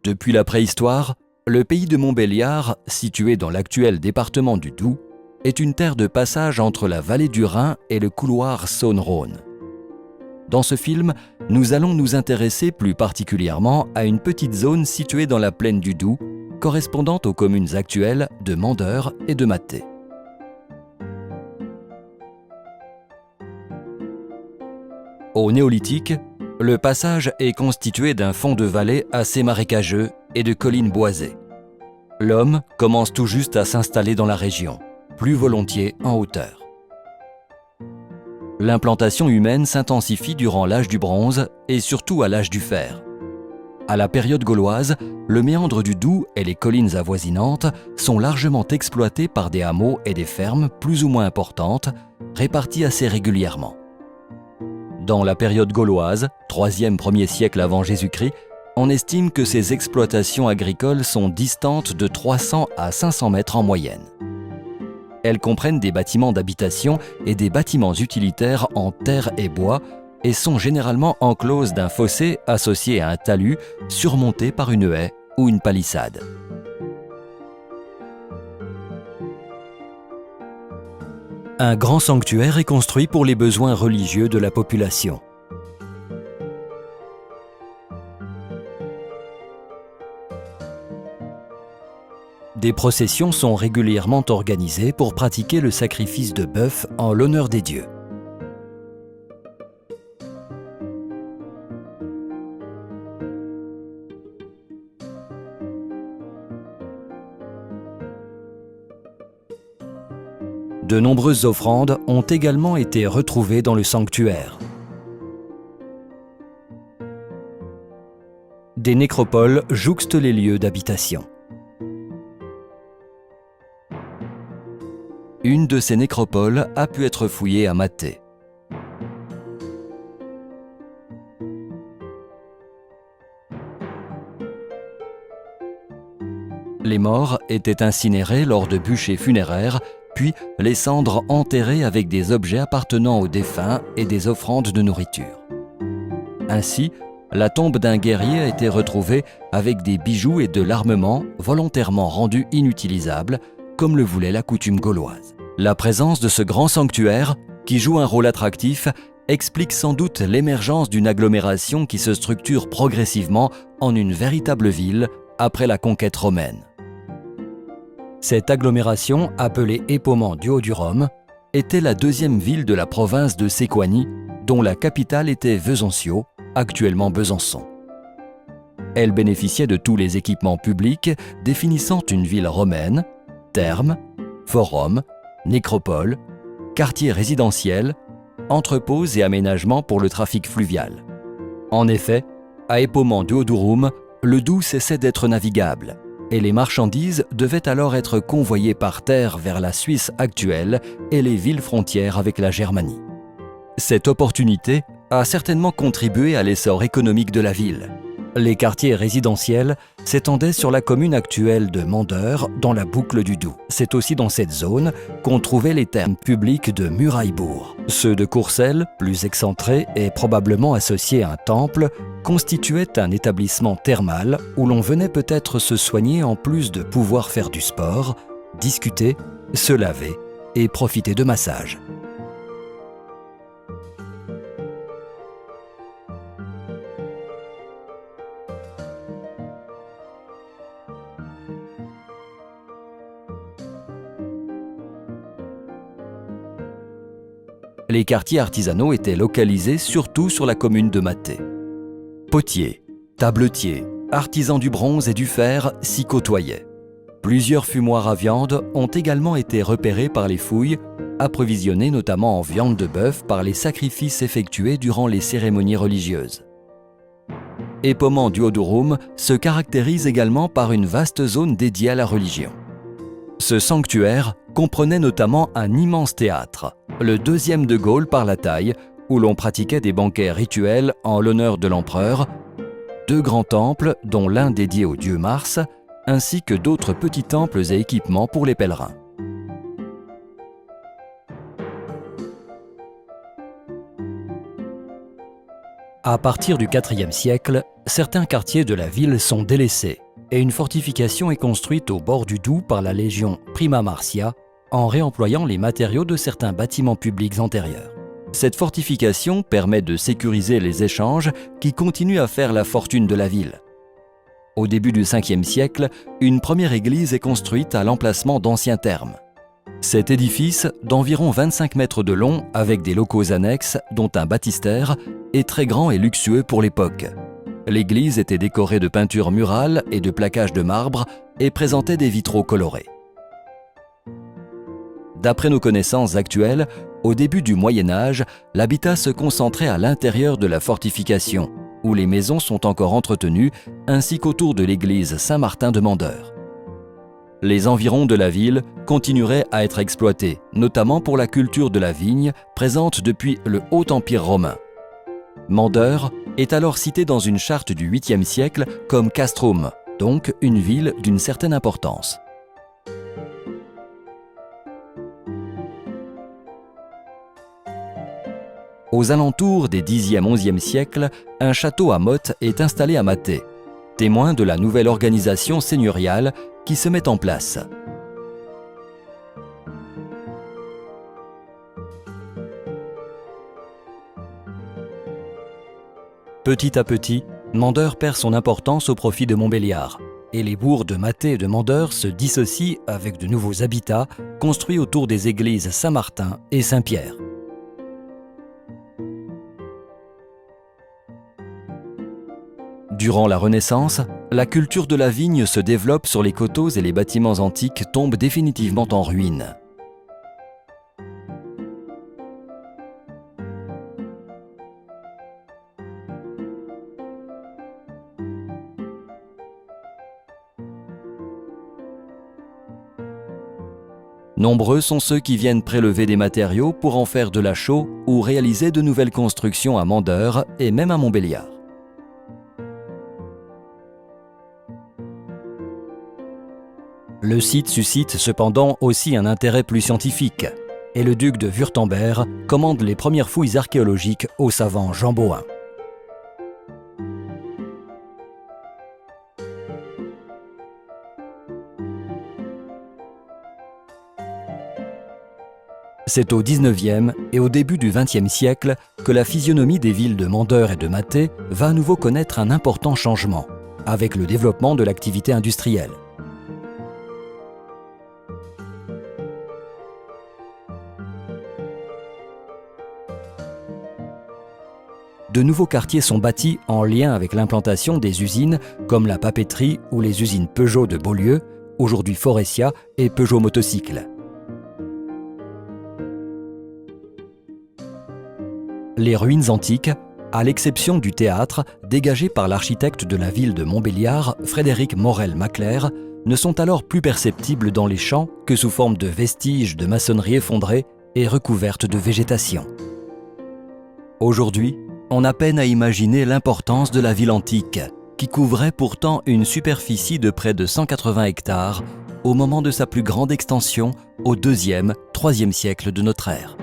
Depuis la préhistoire, le pays de Montbéliard, situé dans l'actuel département du Doubs, est une terre de passage entre la vallée du Rhin et le couloir Saône-Rhône. Dans ce film, nous allons nous intéresser plus particulièrement à une petite zone située dans la plaine du Doubs, correspondant aux communes actuelles de Mandeure et de Mathé. Au Néolithique, le passage est constitué d'un fond de vallée assez marécageux et de collines boisées. L'homme commence tout juste à s'installer dans la région, plus volontiers en hauteur. L'implantation humaine s'intensifie durant l'âge du bronze et surtout à l'âge du fer. À la période gauloise, le méandre du Doubs et les collines avoisinantes sont largement exploités par des hameaux et des fermes plus ou moins importantes, réparties assez régulièrement. Dans la période gauloise, 3e-1er siècle avant Jésus-Christ, on estime que ces exploitations agricoles sont distantes de 300 à 500 mètres en moyenne. Elles comprennent des bâtiments d'habitation et des bâtiments utilitaires en terre et bois et sont généralement encloses d'un fossé associé à un talus surmonté par une haie ou une palissade. Un grand sanctuaire est construit pour les besoins religieux de la population. Des processions sont régulièrement organisées pour pratiquer le sacrifice de bœuf en l'honneur des dieux. De nombreuses offrandes ont également été retrouvées dans le sanctuaire. Des nécropoles jouxtent les lieux d'habitation. Une de ces nécropoles a pu être fouillée à Mathé. Les morts étaient incinérés lors de bûchers funéraires, puis les cendres enterrées avec des objets appartenant aux défunts et des offrandes de nourriture. Ainsi, la tombe d'un guerrier a été retrouvée avec des bijoux et de l'armement volontairement rendus inutilisables, comme le voulait la coutume gauloise. La présence de ce grand sanctuaire, qui joue un rôle attractif, explique sans doute l'émergence d'une agglomération qui se structure progressivement en une véritable ville après la conquête romaine. Cette agglomération, appelée Épaumont du Haut-du-Rhum, était la 2e ville de la province de Séquanie, dont la capitale était Vezoncio, actuellement Besançon. Elle bénéficiait de tous les équipements publics définissant une ville romaine: thermes, forum, nécropole, quartier résidentiel, entrepôts et aménagements pour le trafic fluvial. En effet, à Épaumont du Haut-du-Rhum, le Doubs cessait d'être navigable et les marchandises devaient alors être convoyées par terre vers la Suisse actuelle et les villes frontières avec la Germanie. Cette opportunité a certainement contribué à l'essor économique de la ville. Les quartiers résidentiels s'étendaient sur la commune actuelle de Mandeure, dans la boucle du Doubs. C'est aussi dans cette zone qu'on trouvait les thermes publics de Muraillebourg. Ceux de Courcelles, plus excentrés et probablement associés à un temple, constituaient un établissement thermal où l'on venait peut-être se soigner en plus de pouvoir faire du sport, discuter, se laver et profiter de massages. Les quartiers artisanaux étaient localisés surtout sur la commune de Mathé. Potiers, tabletiers, artisans du bronze et du fer s'y côtoyaient. Plusieurs fumoirs à viande ont également été repérés par les fouilles, approvisionnés notamment en viande de bœuf par les sacrifices effectués durant les cérémonies religieuses. Épaumont du Haut-du-Rhum se caractérise également par une vaste zone dédiée à la religion. Ce sanctuaire comprenait notamment un immense théâtre, le 2e de Gaulle par la taille, où l'on pratiquait des banquets rituels en l'honneur de l'empereur, 2 grands temples, dont l'un dédié au dieu Mars, ainsi que d'autres petits temples et équipements pour les pèlerins. À partir du IVe siècle, certains quartiers de la ville sont délaissés et une fortification est construite au bord du Doubs par la légion Prima Marcia en réemployant les matériaux de certains bâtiments publics antérieurs. Cette fortification permet de sécuriser les échanges qui continuent à faire la fortune de la ville. Au début du Ve siècle, une première église est construite à l'emplacement d'anciens thermes. Cet édifice, d'environ 25 mètres de long avec des locaux annexes, dont un baptistère, est très grand et luxueux pour l'époque. L'église était décorée de peintures murales et de plaquages de marbre et présentait des vitraux colorés. D'après nos connaissances actuelles, au début du Moyen Âge, l'habitat se concentrait à l'intérieur de la fortification, où les maisons sont encore entretenues, ainsi qu'autour de l'église Saint-Martin de Mandeure. Les environs de la ville continueraient à être exploités, notamment pour la culture de la vigne, présente depuis le Haut Empire romain. Mandeure est alors citée dans une charte du 8e siècle comme castrum, donc une ville d'une certaine importance. Aux alentours des 10e-11e siècles, un château à motte est installé à Mathé, témoin de la nouvelle organisation seigneuriale qui se met en place. Petit à petit, Mandeure perd son importance au profit de Montbéliard, et les bourgs de Mathé et de Mandeure se dissocient avec de nouveaux habitats construits autour des églises Saint-Martin et Saint-Pierre. Durant la Renaissance, la culture de la vigne se développe sur les coteaux et les bâtiments antiques tombent définitivement en ruine. Nombreux sont ceux qui viennent prélever des matériaux pour en faire de la chaux ou réaliser de nouvelles constructions à Mandeure et même à Montbéliard. Le site suscite cependant aussi un intérêt plus scientifique, et le duc de Wurtemberg commande les premières fouilles archéologiques au savant Jean Bohain. C'est au XIXe et au début du XXe siècle que la physionomie des villes de Mandeure et de Mathé va à nouveau connaître un important changement, avec le développement de l'activité industrielle. De nouveaux quartiers sont bâtis en lien avec l'implantation des usines comme la papeterie ou les usines Peugeot de Beaulieu, aujourd'hui Forestia et Peugeot Motocycle. Les ruines antiques, à l'exception du théâtre, dégagé par l'architecte de la ville de Montbéliard, Frédéric Morel-Macler, ne sont alors plus perceptibles dans les champs que sous forme de vestiges de maçonnerie effondrée et recouvertes de végétation. Aujourd'hui, on a peine à imaginer l'importance de la ville antique, qui couvrait pourtant une superficie de près de 180 hectares au moment de sa plus grande extension au IIe, IIIe siècle de notre ère.